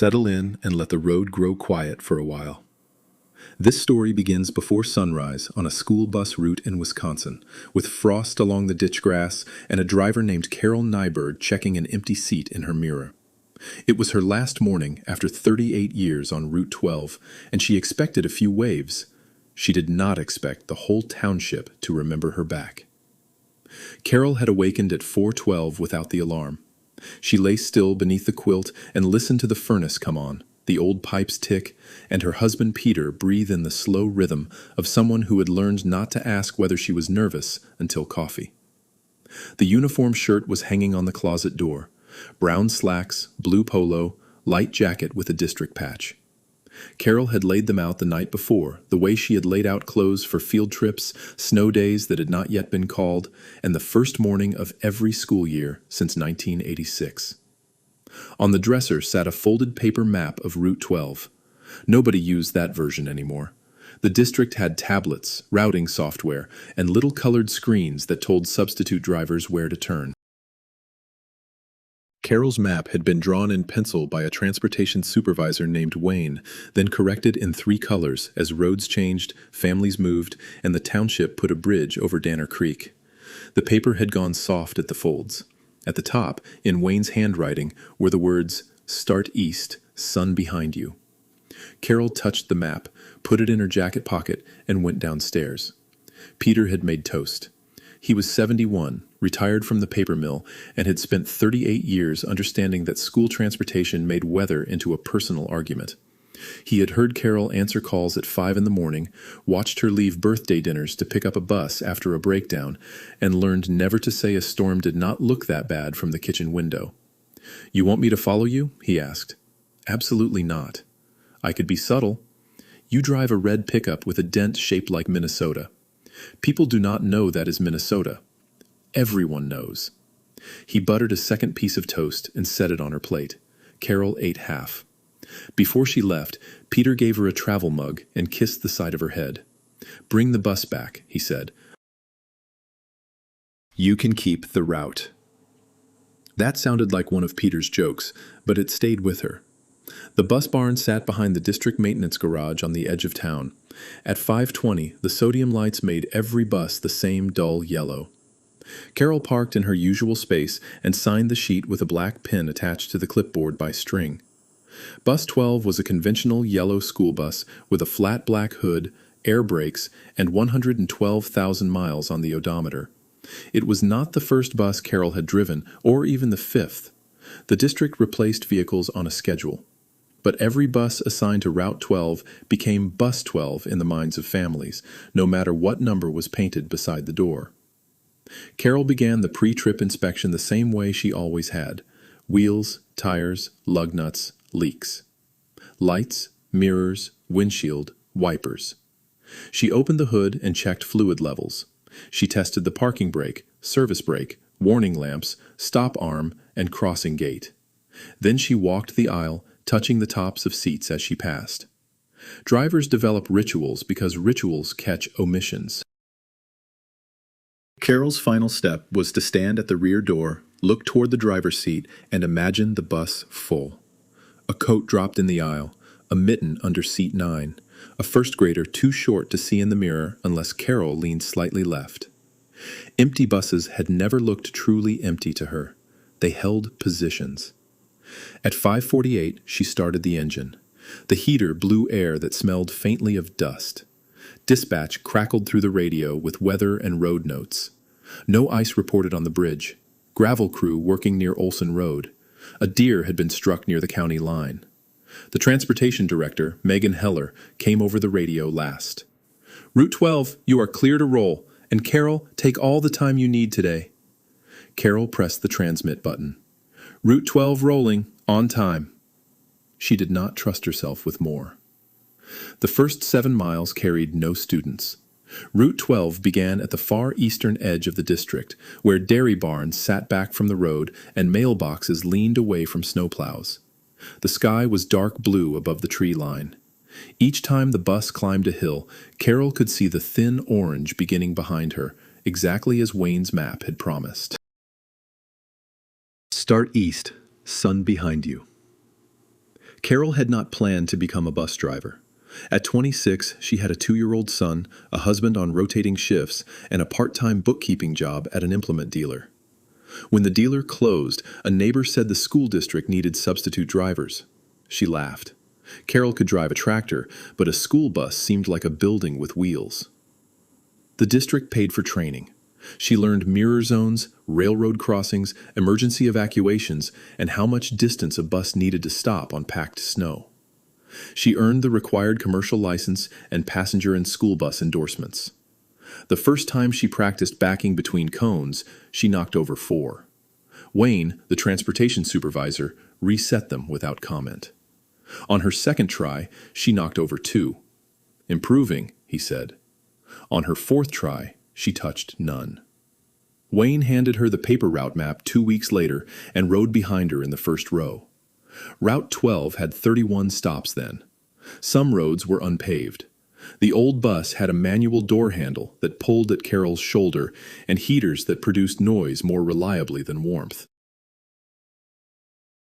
Settle in and let the road grow quiet for a while. This story begins before sunrise on a school bus route in Wisconsin, with frost along the ditch grass and a driver named Carol Nyberg checking an empty seat in her mirror. It was her last morning after 38 years on Route 12, and she expected a few waves. She did not expect the whole township to remember her back. Carol had awakened at 4:12 without the alarm. She lay still beneath the quilt and listened to the furnace come on, the old pipes tick, and her husband Peter breathe in the slow rhythm of someone who had learned not to ask whether she was nervous until coffee. The uniform shirt was hanging on the closet door. Brown slacks, blue polo, light jacket with a district patch. Carol had laid them out the night before, the way she had laid out clothes for field trips, snow days that had not yet been called, and the first morning of every school year since 1986. On the dresser sat a folded paper map of Route 12. Nobody used that version anymore. The district had tablets, routing software, and little colored screens that told substitute drivers where to turn. Carol's map had been drawn in pencil by a transportation supervisor named Wayne, then corrected in 3 colors as roads changed, families moved, and the township put a bridge over Danner Creek. The paper had gone soft at the folds. At the top, in Wayne's handwriting, were the words, "Start east, sun behind you." Carol touched the map, put it in her jacket pocket, and went downstairs. Peter had made toast. He was 71, retired from the paper mill, and had spent 38 years understanding that school transportation made weather into a personal argument. He had heard Carol answer calls at 5 in the morning, watched her leave birthday dinners to pick up a bus after a breakdown, and learned never to say a storm did not look that bad from the kitchen window. "You want me to follow you?" he asked. "Absolutely not." "I could be subtle. You drive a red pickup with a dent shaped like Minnesota. People do not know that is Minnesota. Everyone knows." He buttered a second piece of toast and set it on her plate. Carol ate half. Before she left, Peter gave her a travel mug and kissed the side of her head. "Bring the bus back," he said. "You can keep the route." That sounded like one of Peter's jokes, but it stayed with her. The bus barn sat behind the district maintenance garage on the edge of town. At 5:20, the sodium lights made every bus the same dull yellow. Carol parked in her usual space and signed the sheet with a black pin attached to the clipboard by string. Bus 12 was a conventional yellow school bus with a flat black hood, air brakes, and 112,000 miles on the odometer. It was not the first bus Carol had driven, or even the 5th. The district replaced vehicles on a schedule. But every bus assigned to Route 12 became Bus 12 in the minds of families, no matter what number was painted beside the door. Carol began the pre-trip inspection the same way she always had: wheels, tires, lug nuts, leaks. Lights, mirrors, windshield, wipers. She opened the hood and checked fluid levels. She tested the parking brake, service brake, warning lamps, stop arm, and crossing gate. Then she walked the aisle, touching the tops of seats as she passed. Drivers develop rituals because rituals catch omissions. Carol's final step was to stand at the rear door, look toward the driver's seat, and imagine the bus full. A coat dropped in the aisle, a mitten under seat 9, a first grader too short to see in the mirror unless Carol leaned slightly left. Empty buses had never looked truly empty to her. They held positions. At 5:48, she started the engine. The heater blew air that smelled faintly of dust. Dispatch crackled through the radio with weather and road notes. No ice reported on the bridge. Gravel crew working near Olson Road. A deer had been struck near the county line. The transportation director, Megan Heller, came over the radio last. "Route 12, you are clear to roll. And Carol, take all the time you need today." Carol pressed the transmit button. "Route 12 rolling, on time." She did not trust herself with more. The first 7 miles carried no students. Route 12 began at the far eastern edge of the district, where dairy barns sat back from the road and mailboxes leaned away from snowplows. The sky was dark blue above the tree line. Each time the bus climbed a hill, Carol could see the thin orange beginning behind her, exactly as Wayne's map had promised. "Start east, sun behind you." Carol had not planned to become a bus driver. At 26, she had a 2-year-old son, a husband on rotating shifts, and a part-time bookkeeping job at an implement dealer. When the dealer closed, a neighbor said the school district needed substitute drivers. She laughed. Carol could drive a tractor, but a school bus seemed like a building with wheels. The district paid for training. She learned mirror zones, railroad crossings, emergency evacuations, and how much distance a bus needed to stop on packed snow. She earned the required commercial license and passenger and school bus endorsements. The first time she practiced backing between cones, she knocked over 4. Wayne, the transportation supervisor, reset them without comment. On her second try, she knocked over 2. "Improving," he said. On her 4th try, she touched none. Wayne handed her the paper route map 2 weeks later and rode behind her in the first row. Route 12 had 31 stops then. Some roads were unpaved. The old bus had a manual door handle that pulled at Carol's shoulder and heaters that produced noise more reliably than warmth.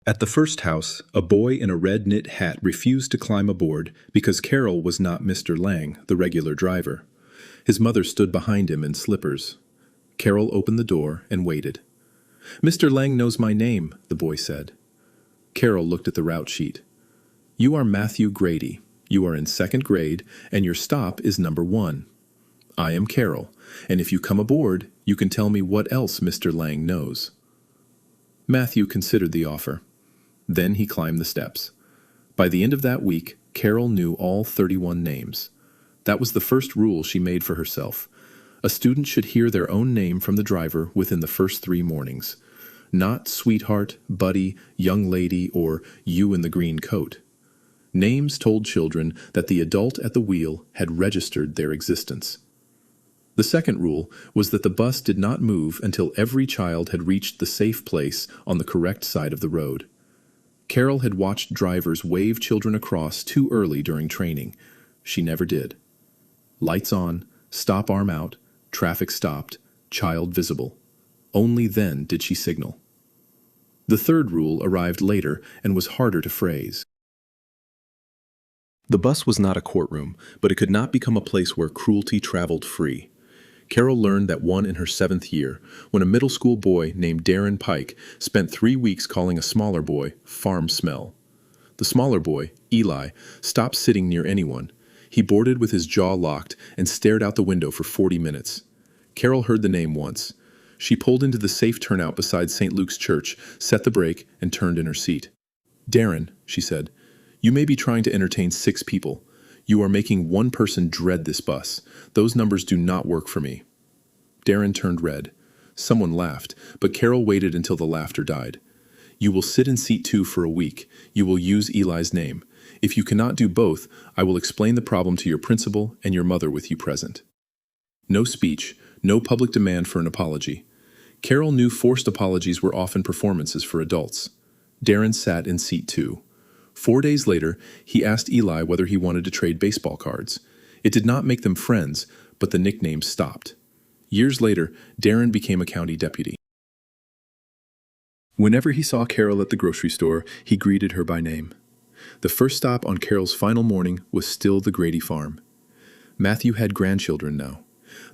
At the first house, a boy in a red knit hat refused to climb aboard because Carol was not Mr. Lang, the regular driver. His mother stood behind him in slippers. Carol opened the door and waited. "Mr. Lang knows my name," the boy said. Carol looked at the route sheet. "You are Matthew Grady. You are in 2nd grade, and your stop is number 1. I am Carol, and if you come aboard, you can tell me what else Mr. Lang knows." Matthew considered the offer. Then he climbed the steps. By the end of that week, Carol knew all 31 names. That was the first rule she made for herself. A student should hear their own name from the driver within the first 3 mornings. Not sweetheart, buddy, young lady, or you in the green coat. Names told children that the adult at the wheel had registered their existence. The second rule was that the bus did not move until every child had reached the safe place on the correct side of the road. Carol had watched drivers wave children across too early during training. She never did. Lights on, stop arm out, traffic stopped, child visible. Only then did she signal. The third rule arrived later and was harder to phrase. The bus was not a courtroom, but it could not become a place where cruelty traveled free. Carol learned that one in her 7th year, when a middle school boy named Darren Pike spent 3 weeks calling a smaller boy farm smell. The smaller boy, Eli, stopped sitting near anyone. He boarded with his jaw locked and stared out the window for 40 minutes. Carol heard the name once. She pulled into the safe turnout beside St. Luke's Church, set the brake, and turned in her seat. "Darren," she said, "you may be trying to entertain 6 people. You are making one person dread this bus. Those numbers do not work for me." Darren turned red. Someone laughed, but Carol waited until the laughter died. "You will sit in seat 2 for a week. You will use Eli's name. If you cannot do both, I will explain the problem to your principal and your mother with you present." No speech, no public demand for an apology. Carol knew forced apologies were often performances for adults. Darren sat in seat 2. 4 days later, he asked Eli whether he wanted to trade baseball cards. It did not make them friends, but the nickname stopped. Years later, Darren became a county deputy. Whenever he saw Carol at the grocery store, he greeted her by name. The first stop on Carol's final morning was still the Grady farm. Matthew had grandchildren now.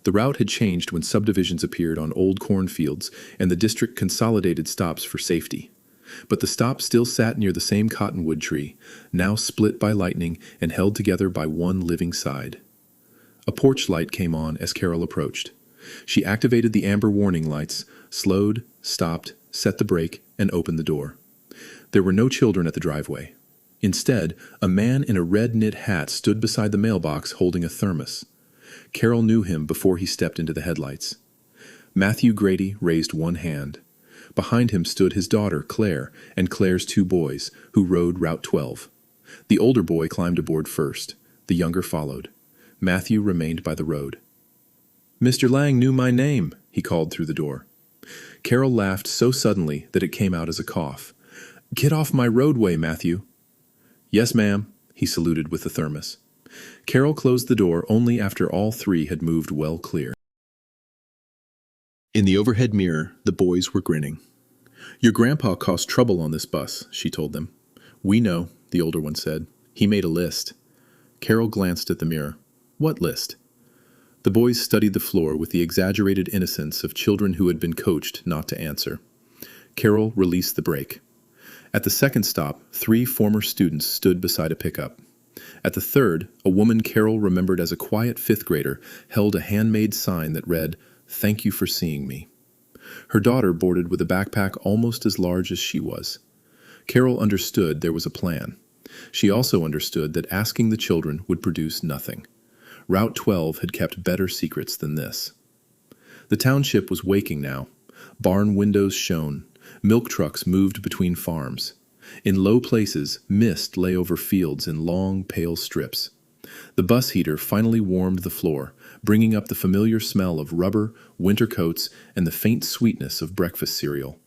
The route had changed when subdivisions appeared on old cornfields, and the district consolidated stops for safety. But the stop still sat near the same cottonwood tree, now split by lightning and held together by one living side. A porch light came on as Carol approached. She activated the amber warning lights, slowed, stopped, set the brake, and opened the door. There were no children at the driveway. Instead, a man in a red knit hat stood beside the mailbox holding a thermos. Carol knew him before he stepped into the headlights. Matthew Grady raised one hand. Behind him stood his daughter, Claire, and Claire's 2 boys, who rode Route 12. The older boy climbed aboard first. The younger followed. Matthew remained by the road. "Mr. Lang knew my name," he called through the door. Carol laughed so suddenly that it came out as a cough. "Get off my roadway, Matthew." "Yes, ma'am," he saluted with the thermos. Carol closed the door only after all 3 had moved well clear. In the overhead mirror, the boys were grinning. "Your grandpa caused trouble on this bus," she told them. "We know. the older one said. He made a list. Carol glanced at the mirror. What list? The boys studied the floor with the exaggerated innocence of children who had been coached not to answer. Carol released the brake. At the second stop, 3 former students stood beside a pickup. At the third, a woman Carol remembered as a quiet 5th grader held a handmade sign that read, "Thank you for seeing me." Her daughter boarded with a backpack almost as large as she was. Carol understood there was a plan. She also understood that asking the children would produce nothing. Route 12 had kept better secrets than this. The township was waking now. Barn windows shone. Milk trucks moved between farms. In low places, mist lay over fields in long, pale strips. The bus heater finally warmed the floor, bringing up the familiar smell of rubber, winter coats, and the faint sweetness of breakfast cereal.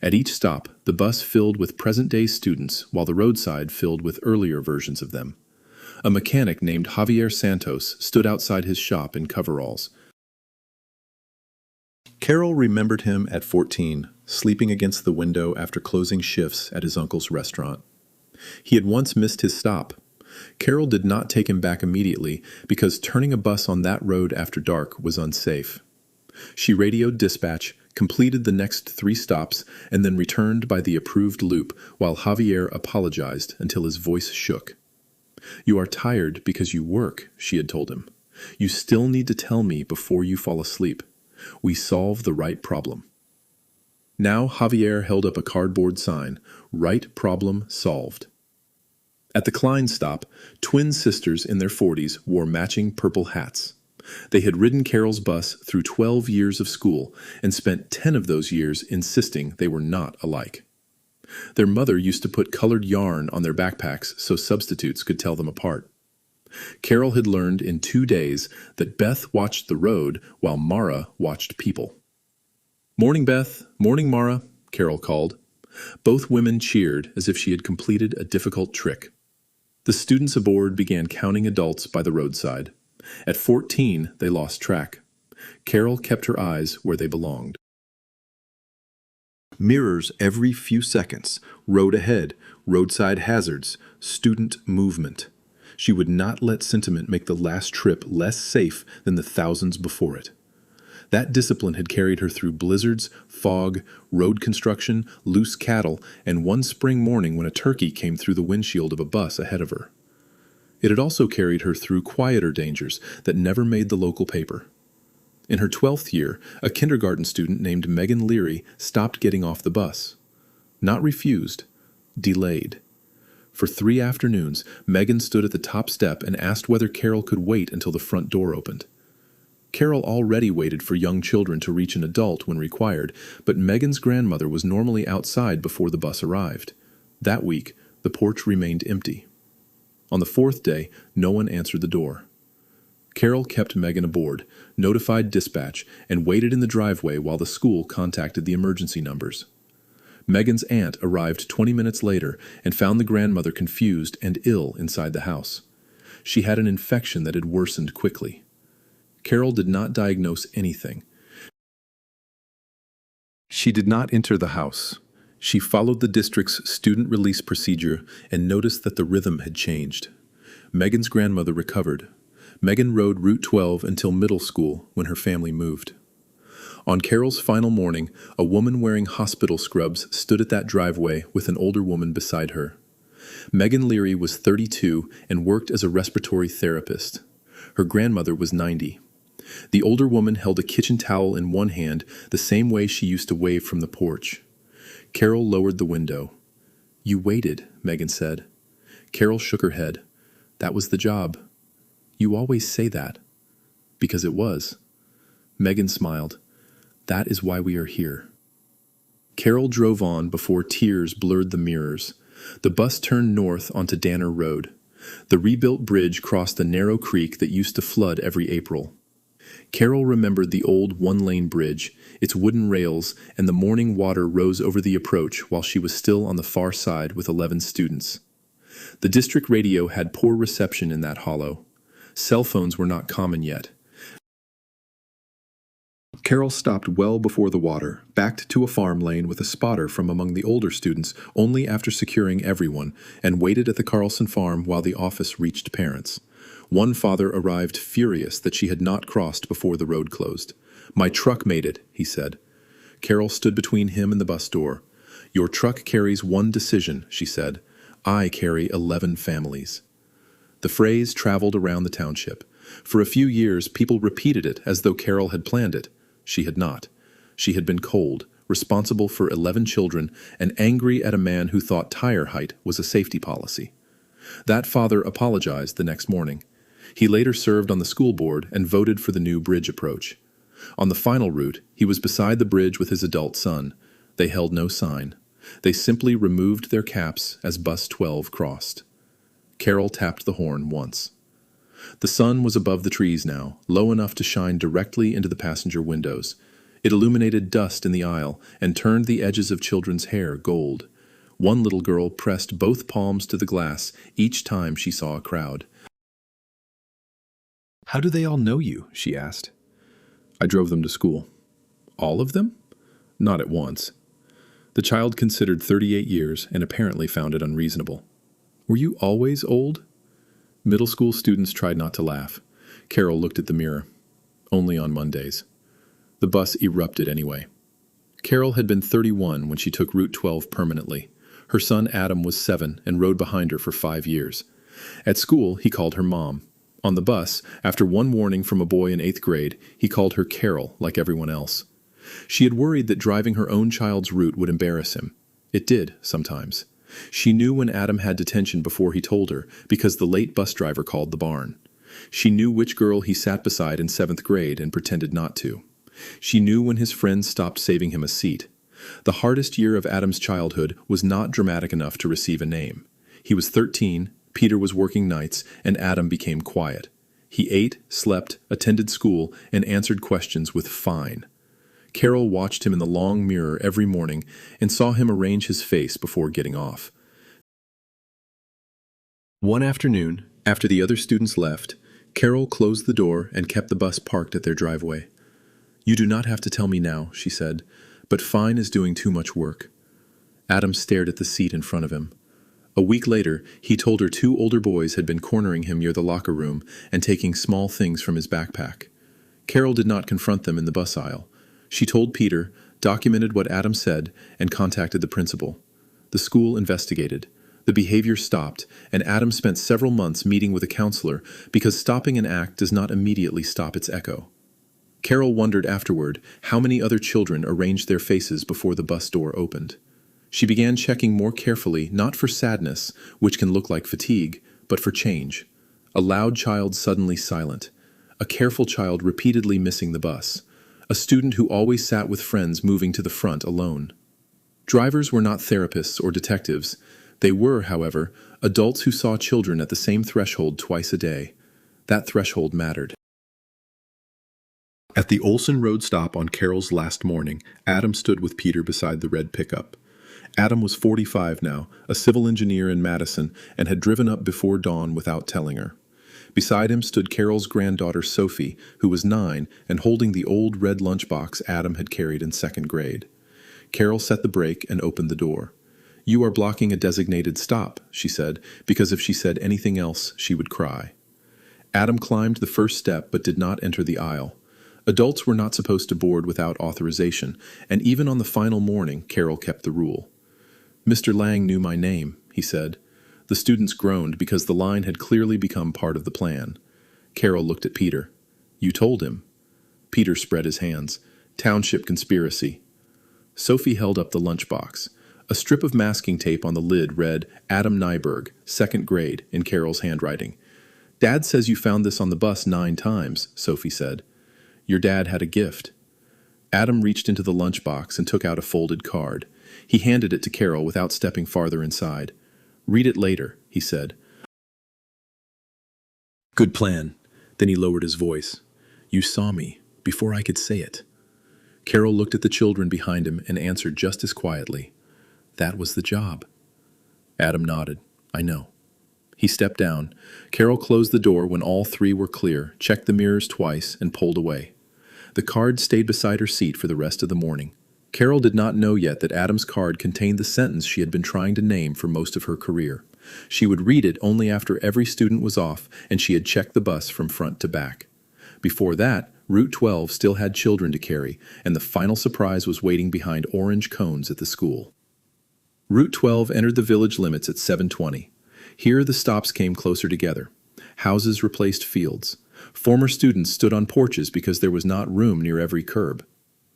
At each stop, the bus filled with present-day students, while the roadside filled with earlier versions of them. A mechanic named Javier Santos stood outside his shop in coveralls. Carol remembered him at 14, sleeping against the window after closing shifts at his uncle's restaurant. He had once missed his stop. Carol did not take him back immediately because turning a bus on that road after dark was unsafe. She radioed dispatch, completed the next 3 stops, and then returned by the approved loop while Javier apologized until his voice shook. "You are tired because you work," she had told him. "You still need to tell me before you fall asleep. We solve the right problem." Now Javier held up a cardboard sign, "Right problem solved." At the Klein stop, twin sisters in their 40s wore matching purple hats. They had ridden Carol's bus through 12 years of school and spent 10 of those years insisting they were not alike. Their mother used to put colored yarn on their backpacks so substitutes could tell them apart. Carol had learned in 2 days that Beth watched the road while Mara watched people. "Morning, Beth. Morning, Mara," Carol called. Both women cheered as if she had completed a difficult trick. The students aboard began counting adults by the roadside. At 14, they lost track. Carol kept her eyes where they belonged. Mirrors every few seconds, road ahead, roadside hazards, student movement. She would not let sentiment make the last trip less safe than the thousands before it. That discipline had carried her through blizzards, fog, road construction, loose cattle, and one spring morning when a turkey came through the windshield of a bus ahead of her. It had also carried her through quieter dangers that never made the local paper. In her 12th year, a kindergarten student named Megan Leary stopped getting off the bus. Not refused, delayed. For 3 afternoons, Megan stood at the top step and asked whether Carol could wait until the front door opened. Carol already waited for young children to reach an adult when required, but Megan's grandmother was normally outside before the bus arrived. That week, the porch remained empty. On the 4th day, no one answered the door. Carol kept Megan aboard, notified dispatch, and waited in the driveway while the school contacted the emergency numbers. Megan's aunt arrived 20 minutes later and found the grandmother confused and ill inside the house. She had an infection that had worsened quickly. Carol did not diagnose anything. She did not enter the house. She followed the district's student release procedure and noticed that the rhythm had changed. Megan's grandmother recovered. Megan rode Route 12 until middle school when her family moved. On Carol's final morning, a woman wearing hospital scrubs stood at that driveway with an older woman beside her. Megan Leary was 32 and worked as a respiratory therapist. Her grandmother was 90. The older woman held a kitchen towel in one hand, the same way she used to wave from the porch. Carol lowered the window. "You waited," Megan said. Carol shook her head. "That was the job." "You always say that." "Because it was." Megan smiled. "That is why we are here." Carol drove on before tears blurred the mirrors. The bus turned north onto Danner Road. The rebuilt bridge crossed a narrow creek that used to flood every April. Carol remembered the old one-lane bridge, its wooden rails, and the morning water rose over the approach while she was still on the far side with 11 students. The district radio had poor reception in that hollow. Cell phones were not common yet. Carol stopped well before the water, backed to a farm lane with a spotter from among the older students only after securing everyone, and waited at the Carlson farm while the office reached parents. One father arrived furious that she had not crossed before the road closed. "My truck made it," he said. Carol stood between him and the bus door. "Your truck carries one decision," she said. "I carry 11 families." The phrase traveled around the township. For a few years, people repeated it as though Carol had planned it. She had not. She had been cold, responsible for 11 children, and angry at a man who thought tire height was a safety policy. That father apologized the next morning. He later served on the school board and voted for the new bridge approach. On the final route, he was beside the bridge with his adult son. They held no sign. They simply removed their caps as bus 12 crossed. Carol tapped the horn once. The sun was above the trees now, low enough to shine directly into the passenger windows. It illuminated dust in the aisle and turned the edges of children's hair gold. One little girl pressed both palms to the glass each time she saw a crowd. "How do they all know you?" she asked. "I drove them to school." "All of them?" "Not at once." The child considered 38 years and apparently found it unreasonable. "Were you always old?" Middle school students tried not to laugh. Carol looked at the mirror. "Only on Mondays." The bus erupted anyway. Carol had been 31 when she took Route 12 permanently. Her son Adam was 7 and rode behind her for 5 years. At school, he called her Mom. On the bus, after one warning from a boy in 8th grade, he called her Carol, like everyone else. She had worried that driving her own child's route would embarrass him. It did, sometimes. She knew when Adam had detention before he told her, because the late bus driver called the barn. She knew which girl he sat beside in 7th grade and pretended not to. She knew when his friends stopped saving him a seat. The hardest year of Adam's childhood was not dramatic enough to receive a name. He was 13, Peter was working nights, and Adam became quiet. He ate, slept, attended school, and answered questions with "fine." Carol watched him in the long mirror every morning and saw him arrange his face before getting off. One afternoon, after the other students left, Carol closed the door and kept the bus parked at their driveway. "You do not have to tell me now," she said, "but fine is doing too much work." Adam stared at the seat in front of him. A week later, he told her 2 older boys had been cornering him near the locker room and taking small things from his backpack. Carol did not confront them in the bus aisle. She told Peter, documented what Adam said, and contacted the principal. The school investigated. The behavior stopped, and Adam spent several months meeting with a counselor because stopping an act does not immediately stop its echo. Carol wondered afterward how many other children arranged their faces before the bus door opened. She began checking more carefully, not for sadness, which can look like fatigue, but for change. A loud child suddenly silent. A careful child repeatedly missing the bus. A student who always sat with friends moving to the front alone. Drivers were not therapists or detectives. They were, however, adults who saw children at the same threshold twice a day. That threshold mattered. At the Olson Road stop on Carol's last morning, Adam stood with Peter beside the red pickup. Adam was 45 now, a civil engineer in Madison, and had driven up before dawn without telling her. Beside him stood Carol's granddaughter Sophie, who was 9 and holding the old red lunchbox Adam had carried in 2nd grade. Carol set the brake and opened the door. "You are blocking a designated stop," she said, because if she said anything else, she would cry. Adam climbed the first step but did not enter the aisle. Adults were not supposed to board without authorization, and even on the final morning, Carol kept the rule. "Mr. Lang knew my name," he said. The students groaned because the line had clearly become part of the plan. Carol looked at Peter. "You told him." Peter spread his hands. "Township conspiracy." Sophie held up the lunchbox. A strip of masking tape on the lid read, "Adam Nyberg, 2nd grade," in Carol's handwriting. "Dad says you found this on the bus 9 times, Sophie said. "Your dad had a gift." Adam reached into the lunchbox and took out a folded card. He handed it to Carol without stepping farther inside. "Read it later," he said. "Good plan." Then he lowered his voice. "You saw me, before I could say it." Carol looked at the children behind him and answered just as quietly, "That was the job." Adam nodded. "I know." He stepped down. Carol closed the door when all 3 were clear, checked the mirrors twice, and pulled away. The card stayed beside her seat for the rest of the morning. Carol did not know yet that Adam's card contained the sentence she had been trying to name for most of her career. She would read it only after every student was off and she had checked the bus from front to back. Before that, Route 12 still had children to carry, and the final surprise was waiting behind orange cones at the school. Route 12 entered the village limits at 7:20. Here the stops came closer together. Houses replaced fields. Former students stood on porches because there was not room near every curb.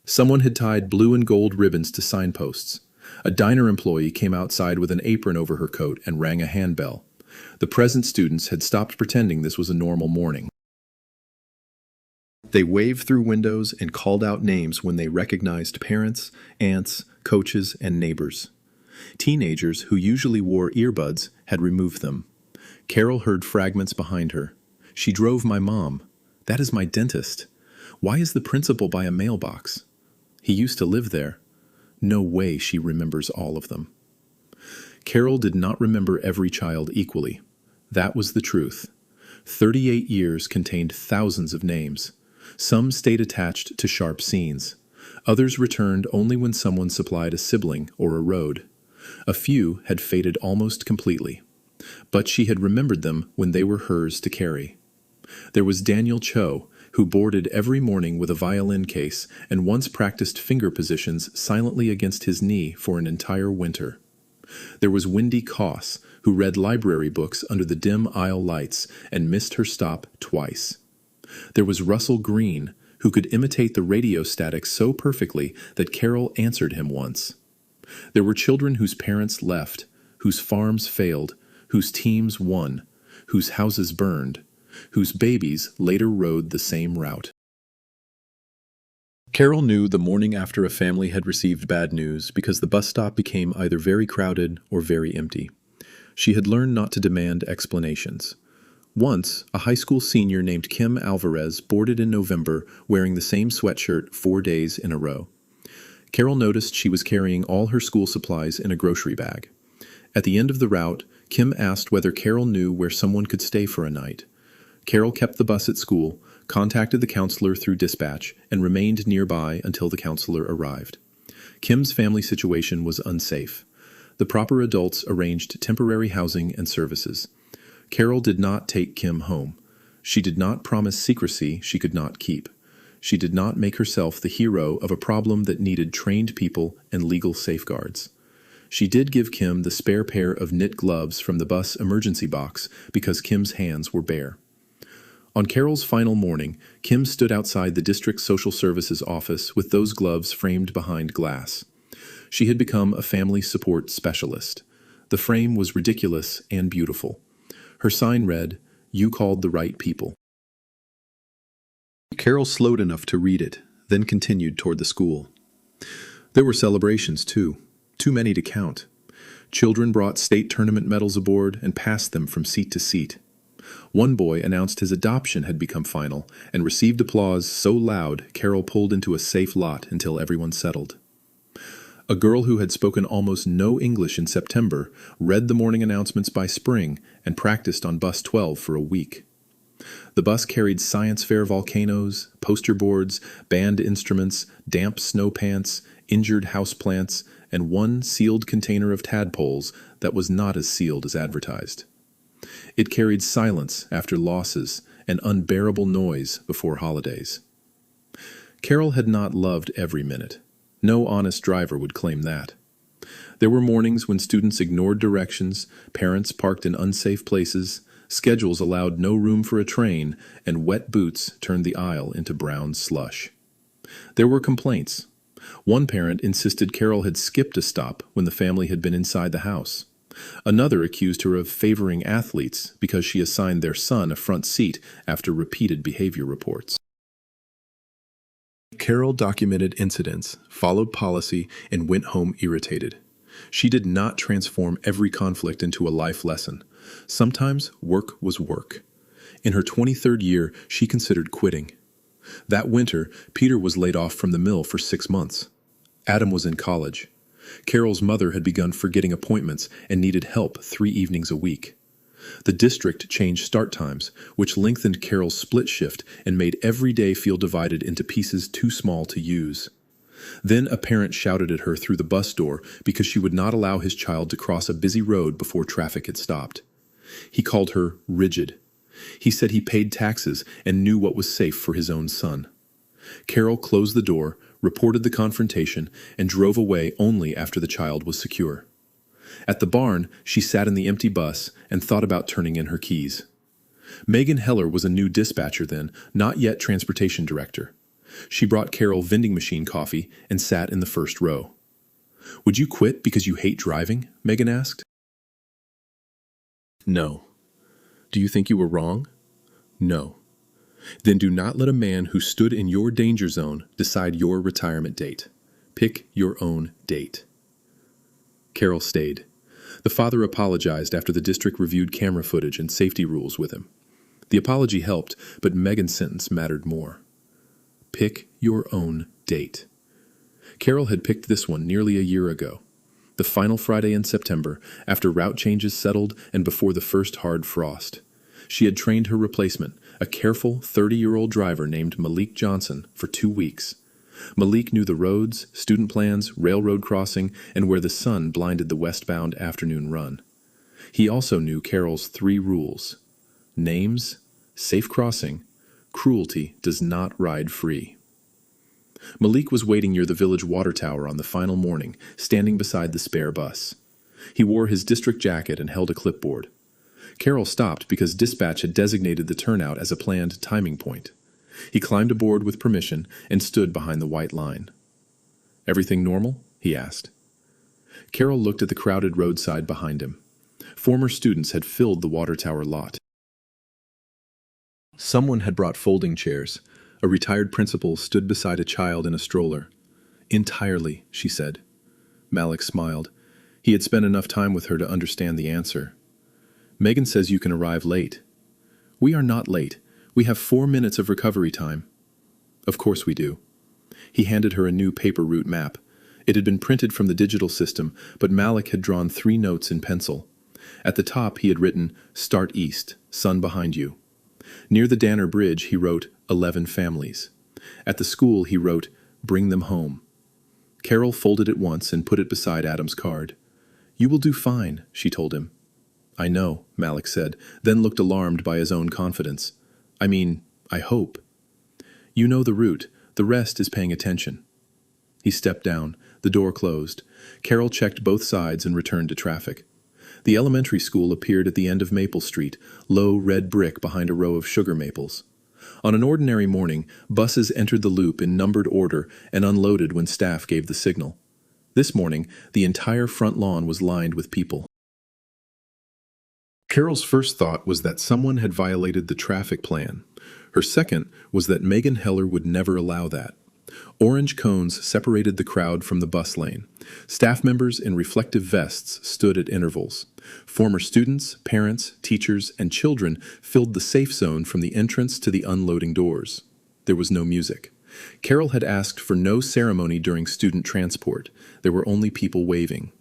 Someone had tied blue and gold ribbons to signposts. A diner employee came outside with an apron over her coat and rang a handbell. The present students had stopped pretending this was a normal morning. They waved through windows and called out names when they recognized parents, aunts, coaches, and neighbors. Teenagers, who usually wore earbuds, had removed them. Carol heard fragments behind her. She drove my mom. That is my dentist. Why is the principal by a mailbox? He used to live there. No way she remembers all of them. Carol did not remember every child equally. That was the truth. 38 years contained thousands of names. Some stayed attached to sharp scenes. Others returned only when someone supplied a sibling or a road. A few had faded almost completely. But she had remembered them when they were hers to carry. There was Daniel Cho, who boarded every morning with a violin case and once practiced finger positions silently against his knee for an entire winter. There was Wendy Koss, who read library books under the dim aisle lights and missed her stop twice. There was Russell Green, who could imitate the radio static so perfectly that Carol answered him once. There were children whose parents left, whose farms failed, whose teams won, whose houses burned, whose babies later rode the same route. Carol knew the morning after a family had received bad news because the bus stop became either very crowded or very empty. She had learned not to demand explanations. Once, a high school senior named Kim Alvarez boarded in November wearing the same sweatshirt 4 days in a row. Carol noticed she was carrying all her school supplies in a grocery bag. At the end of the route, Kim asked whether Carol knew where someone could stay for a night. Carol kept the bus at school, contacted the counselor through dispatch, and remained nearby until the counselor arrived. Kim's family situation was unsafe. The proper adults arranged temporary housing and services. Carol did not take Kim home. She did not promise secrecy she could not keep. She did not make herself the hero of a problem that needed trained people and legal safeguards. She did give Kim the spare pair of knit gloves from the bus emergency box because Kim's hands were bare. On Carol's final morning, Kim stood outside the district social services office with those gloves framed behind glass. She had become a family support specialist. The frame was ridiculous and beautiful. Her sign read, "You called the right people." Carol slowed enough to read it, then continued toward the school. There were celebrations, too many to count. Children brought state tournament medals aboard and passed them from seat to seat. One boy announced his adoption had become final and received applause so loud Carol pulled into a safe lot until everyone settled. A girl who had spoken almost no English in September read the morning announcements by spring and practiced on Bus 12 for a week. The bus carried science fair volcanoes, poster boards, band instruments, damp snow pants, injured houseplants, and one sealed container of tadpoles that was not as sealed as advertised. It carried silence after losses and unbearable noise before holidays. Carol had not loved every minute. No honest driver would claim that. There were mornings when students ignored directions, parents parked in unsafe places, schedules allowed no room for a train, and wet boots turned the aisle into brown slush. There were complaints. One parent insisted Carol had skipped a stop when the family had been inside the house. Another accused her of favoring athletes because she assigned their son a front seat after repeated behavior reports. Carol documented incidents, followed policy, and went home irritated. She did not transform every conflict into a life lesson. Sometimes work was work. In her 23rd year, she considered quitting. That winter, Peter was laid off from the mill for 6 months. Adam was in college. Carol's mother had begun forgetting appointments and needed help 3 evenings a week. The district changed start times, which lengthened Carol's split shift and made every day feel divided into pieces too small to use. Then a parent shouted at her through the bus door because she would not allow his child to cross a busy road before traffic had stopped. He called her rigid. He said he paid taxes and knew what was safe for his own son. Carol closed the door, reported the confrontation, and drove away only after the child was secure. At the barn, she sat in the empty bus and thought about turning in her keys. Megan Heller was a new dispatcher then, not yet transportation director. She brought Carol vending machine coffee and sat in the first row. "Would you quit because you hate driving?" Megan asked. "No." "Do you think you were wrong?" "No." "Then do not let a man who stood in your danger zone decide your retirement date. Pick your own date." Carol stayed. The father apologized after the district reviewed camera footage and safety rules with him. The apology helped, but Megan's sentence mattered more. Pick your own date. Carol had picked this one nearly a year ago. The final Friday in September, after route changes settled and before the first hard frost. She had trained her replacement, a careful 30-year-old driver named Malik Johnson, for 2 weeks. Malik knew the roads, student plans, railroad crossing, and where the sun blinded the westbound afternoon run. He also knew Carol's 3 rules. Names, safe crossing, cruelty does not ride free. Malik was waiting near the village water tower on the final morning, standing beside the spare bus. He wore his district jacket and held a clipboard. Carol stopped because dispatch had designated the turnout as a planned timing point. He climbed aboard with permission and stood behind the white line. "Everything normal?" he asked. Carol looked at the crowded roadside behind him. Former students had filled the water tower lot. Someone had brought folding chairs. A retired principal stood beside a child in a stroller. "Entirely," she said. Malik smiled. He had spent enough time with her to understand the answer. "Megan says you can arrive late." "We are not late. We have 4 minutes of recovery time." "Of course we do." He handed her a new paper route map. It had been printed from the digital system, but Malik had drawn 3 notes in pencil. At the top he had written, "Start east, sun behind you." Near the Danner Bridge he wrote, 11 families. At the school he wrote, "Bring them home." Carol folded it once and put it beside Adam's card. "You will do fine," she told him. "I know," Malik said, then looked alarmed by his own confidence. I hope." "You know the route. The rest is paying attention." He stepped down. The door closed. Carol checked both sides and returned to traffic. The elementary school appeared at the end of Maple Street, low red brick behind a row of sugar maples. On an ordinary morning, buses entered the loop in numbered order and unloaded when staff gave the signal. This morning, the entire front lawn was lined with people. Carol's first thought was that someone had violated the traffic plan. Her second was that Megan Heller would never allow that. Orange cones separated the crowd from the bus lane. Staff members in reflective vests stood at intervals. Former students, parents, teachers, and children filled the safe zone from the entrance to the unloading doors. There was no music. Carol had asked for no ceremony during student transport. There were only people waving.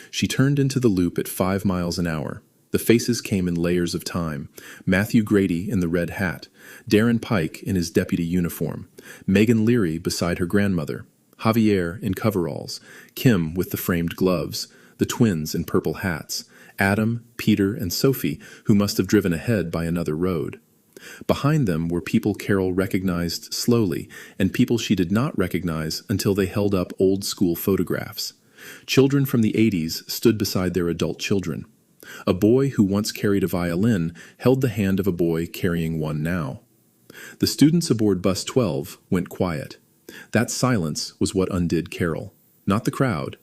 She turned into the loop at 5 miles an hour. The faces came in layers of time. Matthew Grady in the red hat, Darren Pike in his deputy uniform, Megan Leary beside her grandmother, Javier in coveralls, Kim with the framed gloves, the twins in purple hats, Adam, Peter, and Sophie, who must have driven ahead by another road. Behind them were people Carol recognized slowly, and people she did not recognize until they held up old-school photographs. Children from the 80s stood beside their adult children. A boy who once carried a violin held the hand of a boy carrying one now. The students aboard Bus 12 went quiet. That silence was what undid Carol, not the crowd.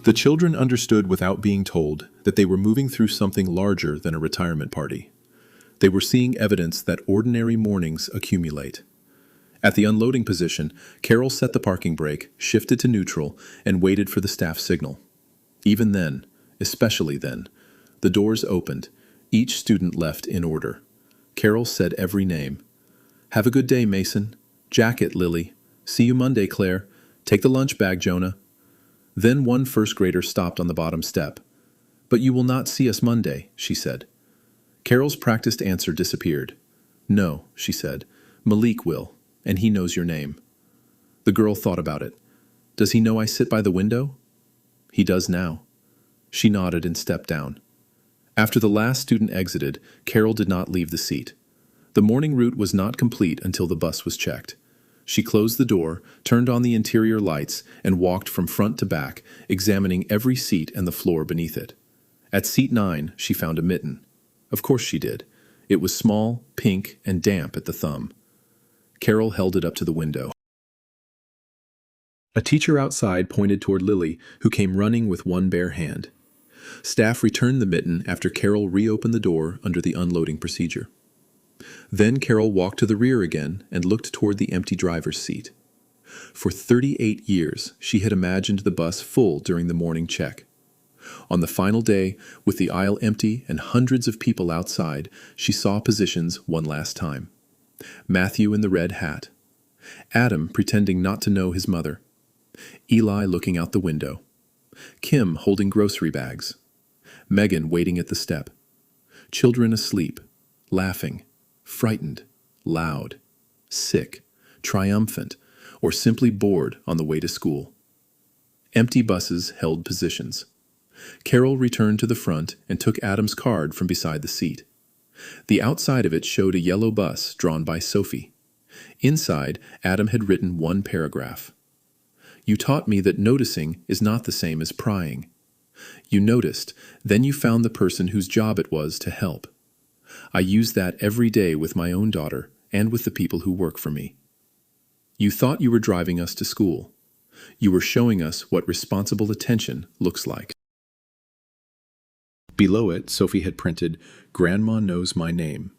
The children understood without being told that they were moving through something larger than a retirement party. They were seeing evidence that ordinary mornings accumulate. At the unloading position, Carol set the parking brake, shifted to neutral, and waited for the staff signal. Even then, especially then, the doors opened. Each student left in order. Carol said every name. "Have a good day, Mason. Jacket, Lily. See you Monday, Claire. Take the lunch bag, Jonah." Then one first grader stopped on the bottom step. "But you will not see us Monday," she said. Carol's practiced answer disappeared. "No," she said. "Malik will, and he knows your name." The girl thought about it. "Does he know I sit by the window?" "He does now." She nodded and stepped down. After the last student exited, Carol did not leave the seat. The morning route was not complete until the bus was checked. She closed the door, turned on the interior lights, and walked from front to back, examining every seat and the floor beneath it. At seat 9, she found a mitten. Of course she did. It was small, pink, and damp at the thumb. Carol held it up to the window. A teacher outside pointed toward Lily, who came running with one bare hand. Staff returned the mitten after Carol reopened the door under the unloading procedure. Then Carol walked to the rear again and looked toward the empty driver's seat. For 38 years, she had imagined the bus full during the morning check. On the final day, with the aisle empty and hundreds of people outside, she saw positions one last time. Matthew in the red hat. Adam pretending not to know his mother. Eli looking out the window. Kim holding grocery bags. Megan waiting at the step. Children asleep, laughing, frightened, loud, sick, triumphant, or simply bored on the way to school. Empty buses held positions. Carol returned to the front and took Adam's card from beside the seat. The outside of it showed a yellow bus drawn by Sophie. Inside, Adam had written one paragraph. "You taught me that noticing is not the same as prying. You noticed, then you found the person whose job it was to help. I use that every day with my own daughter and with the people who work for me. You thought you were driving us to school. You were showing us what responsible attention looks like." Below it, Sophie had printed, "Grandma knows my name."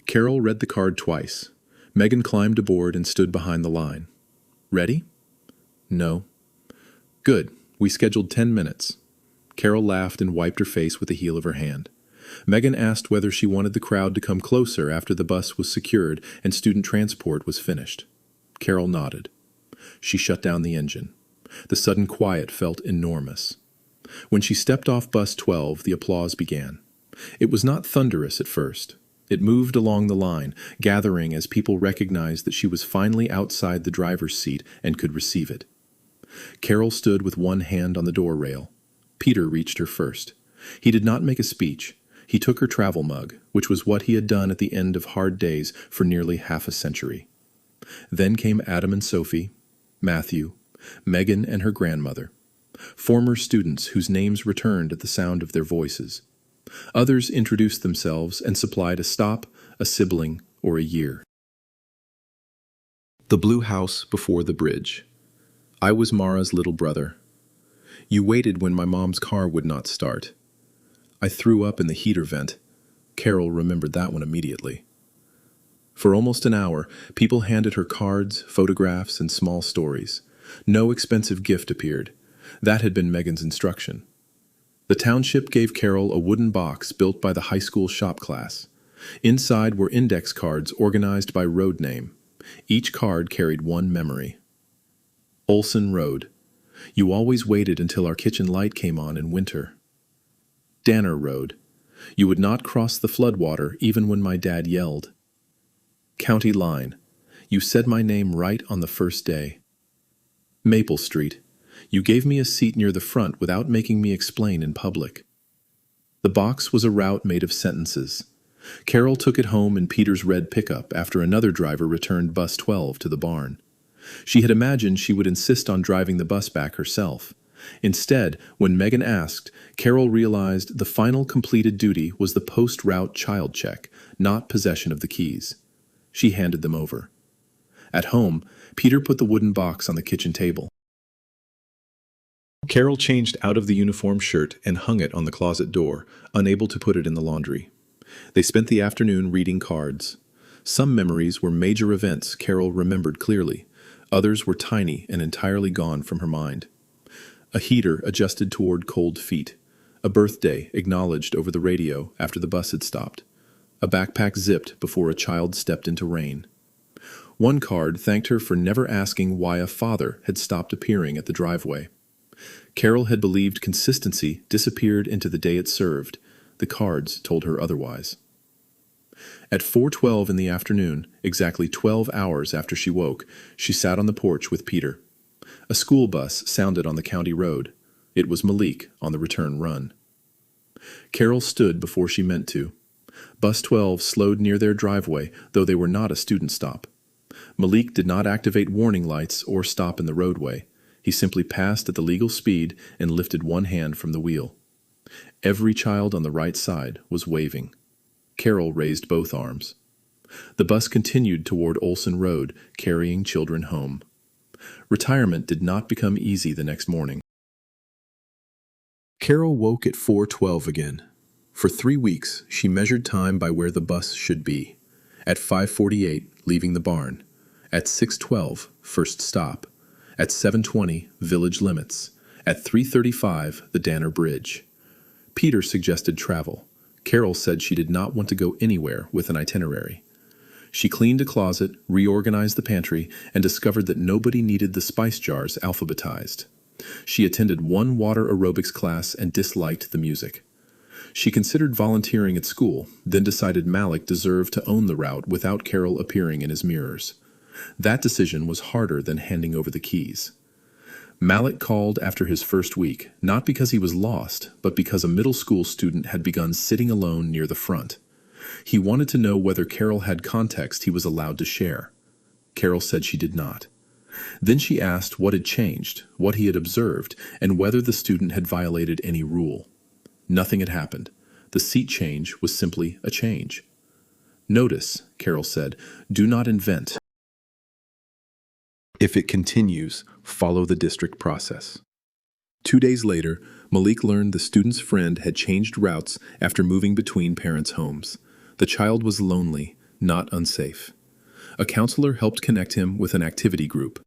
Carol read the card twice. Megan climbed aboard and stood behind the line. "Ready?" "No." "Good. We scheduled 10 minutes." Carol laughed and wiped her face with the heel of her hand. Megan asked whether she wanted the crowd to come closer after the bus was secured and student transport was finished. Carol nodded. She shut down the engine. The sudden quiet felt enormous. When she stepped off bus 12, the applause began. It was not thunderous at first. It moved along the line, gathering as people recognized that she was finally outside the driver's seat and could receive it. Carol stood with one hand on the door rail. Peter reached her first. He did not make a speech. He took her travel mug, which was what he had done at the end of hard days for nearly half a century. Then came Adam and Sophie, Matthew, Megan and her grandmother, former students whose names returned at the sound of their voices. Others introduced themselves and supplied a stop, a sibling, or a year. The blue house before the bridge. I was Mara's little brother. You waited when my mom's car would not start. I threw up in the heater vent. Carol remembered that one immediately. For almost an hour, people handed her cards, photographs, and small stories. No expensive gift appeared. That had been Megan's instruction. The township gave Carol a wooden box built by the high school shop class. Inside were index cards organized by road name. Each card carried one memory. Olson Road. You always waited until our kitchen light came on in winter. Danner Road. You would not cross the floodwater even when my dad yelled. County Line. You said my name right on the first day. Maple Street. You gave me a seat near the front without making me explain in public. The box was a route made of sentences. Carol took it home in Peter's red pickup after another driver returned bus 12 to the barn. She had imagined she would insist on driving the bus back herself. Instead, when Megan asked, Carol realized the final completed duty was the post-route child check, not possession of the keys. She handed them over. At home, Peter put the wooden box on the kitchen table. Carol changed out of the uniform shirt and hung it on the closet door, unable to put it in the laundry. They spent the afternoon reading cards. Some memories were major events Carol remembered clearly. Others were tiny and entirely gone from her mind. A heater adjusted toward cold feet. A birthday acknowledged over the radio after the bus had stopped. A backpack zipped before a child stepped into rain. One card thanked her for never asking why a father had stopped appearing at the driveway. Carol had believed consistency disappeared into the day it served. The cards told her otherwise. At 4:12 in the afternoon, exactly 12 hours after she woke, she sat on the porch with Peter. A school bus sounded on the county road. It was Malik on the return run. Carol stood before she meant to. Bus 12 slowed near their driveway, though they were not a student stop. Malik did not activate warning lights or stop in the roadway. He simply passed at the legal speed and lifted one hand from the wheel. Every child on the right side was waving. Carol raised both arms. The bus continued toward Olson Road, carrying children home. Retirement did not become easy the next morning. Carol woke at 4:12 again. For 3 weeks, she measured time by where the bus should be. At 5:48, leaving the barn. At 6:12, first stop. At 7:20, village limits. At 3:35, the Danner Bridge. Peter suggested travel. Carol said she did not want to go anywhere with an itinerary. She cleaned a closet, reorganized the pantry, and discovered that nobody needed the spice jars alphabetized. She attended one water aerobics class and disliked the music. She considered volunteering at school, then decided Malik deserved to own the route without Carol appearing in his mirrors. That decision was harder than handing over the keys. Malik called after his first week, not because he was lost, but because a middle school student had begun sitting alone near the front. He wanted to know whether Carol had context he was allowed to share. Carol said she did not. Then she asked what had changed, what he had observed, and whether the student had violated any rule. Nothing had happened. The seat change was simply a change. "Notice," Carol said, "do not invent. If it continues, follow the district process." 2 days later, Malik learned the student's friend had changed routes after moving between parents' homes. The child was lonely, not unsafe. A counselor helped connect him with an activity group.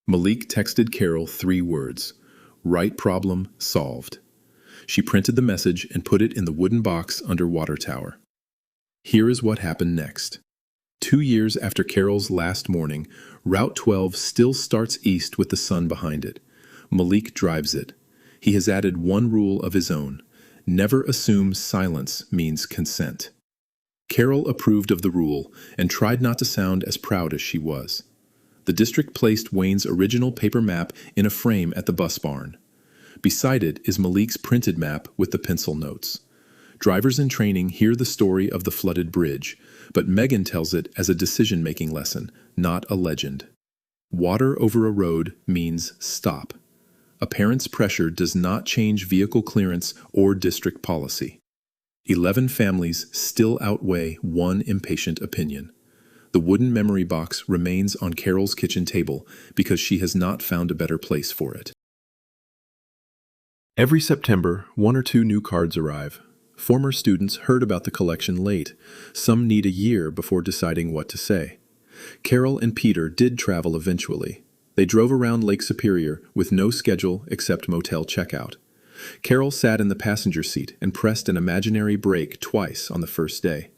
Malik texted Carol 3 words: "Right problem solved." She printed the message and put it in the wooden box under water tower. Here is what happened next. 2 years after Carol's last morning, Route 12 still starts east with the sun behind it. Malik drives it. He has added one rule of his own: never assume silence means consent. Carol approved of the rule and tried not to sound as proud as she was. The district placed Wayne's original paper map in a frame at the bus barn. Beside it is Malik's printed map with the pencil notes. Drivers in training hear the story of the flooded bridge, but Megan tells it as a decision-making lesson, not a legend. Water over a road means stop. A parent's pressure does not change vehicle clearance or district policy. 11 families still outweigh one impatient opinion. The wooden memory box remains on Carol's kitchen table because she has not found a better place for it. Every September, 1 or 2 new cards arrive. Former students heard about the collection late. Some need a year before deciding what to say. Carol and Peter did travel eventually. They drove around Lake Superior with no schedule except motel checkout. Carol sat in the passenger seat and pressed an imaginary brake twice on the first day.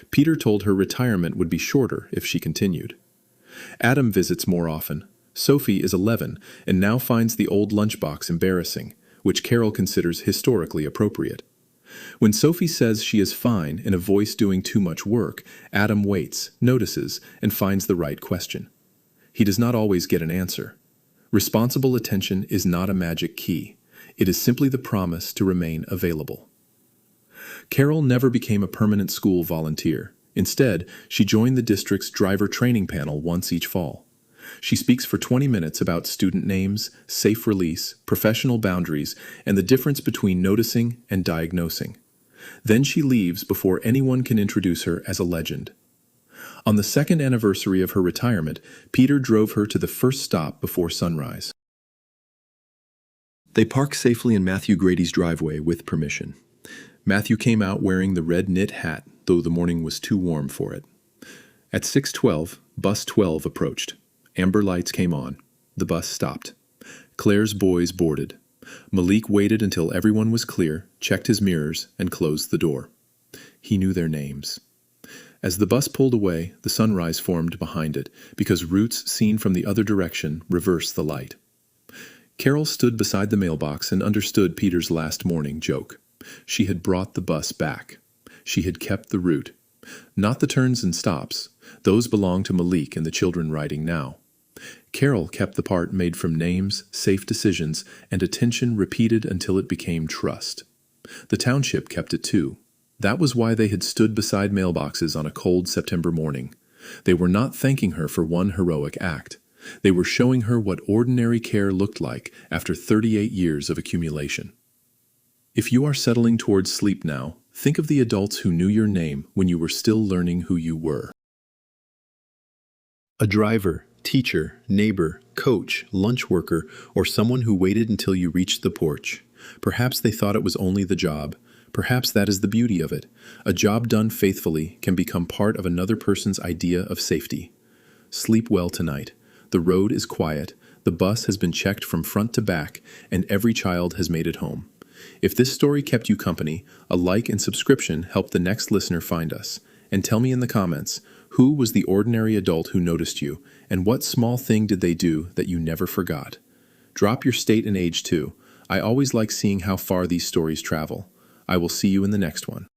Peter told her retirement would be shorter if she continued. Adam visits more often. Sophie is 11 and now finds the old lunchbox embarrassing, which Carol considers historically appropriate. When Sophie says she is fine in a voice doing too much work, Adam waits, notices, and finds the right question. He does not always get an answer. Responsible attention is not a magic key. It is simply the promise to remain available. Carol never became a permanent school volunteer. Instead, she joined the district's driver training panel once each fall. She speaks for 20 minutes about student names, safe release, professional boundaries, and the difference between noticing and diagnosing. Then she leaves before anyone can introduce her as a legend. On the 2nd anniversary of her retirement, Peter drove her to the first stop before sunrise. They park safely in Matthew Grady's driveway with permission. Matthew came out wearing the red knit hat, though the morning was too warm for it. At 6:12, bus 12 approached. Amber lights came on. The bus stopped. Claire's boys boarded. Malik waited until everyone was clear, checked his mirrors, and closed the door. He knew their names. As the bus pulled away, the sunrise formed behind it, because routes seen from the other direction reverse the light. Carol stood beside the mailbox and understood Peter's last morning joke. She had brought the bus back. She had kept the route. Not the turns and stops. Those belonged to Malik and the children riding now. Carol kept the part made from names, safe decisions, and attention repeated until it became trust. The township kept it too. That was why they had stood beside mailboxes on a cold September morning. They were not thanking her for one heroic act. They were showing her what ordinary care looked like after 38 years of accumulation. If you are settling towards sleep now, think of the adults who knew your name when you were still learning who you were. A driver, teacher, neighbor, coach, lunch worker, or someone who waited until you reached the porch. Perhaps they thought it was only the job. Perhaps that is the beauty of it. A job done faithfully can become part of another person's idea of safety. Sleep well tonight. The road is quiet, the bus has been checked from front to back, and every child has made it home. If this story kept you company, a like and subscription help the next listener find us. And tell me in the comments, who was the ordinary adult who noticed you, and what small thing did they do that you never forgot? Drop your state and age too. I always like seeing how far these stories travel. I will see you in the next one.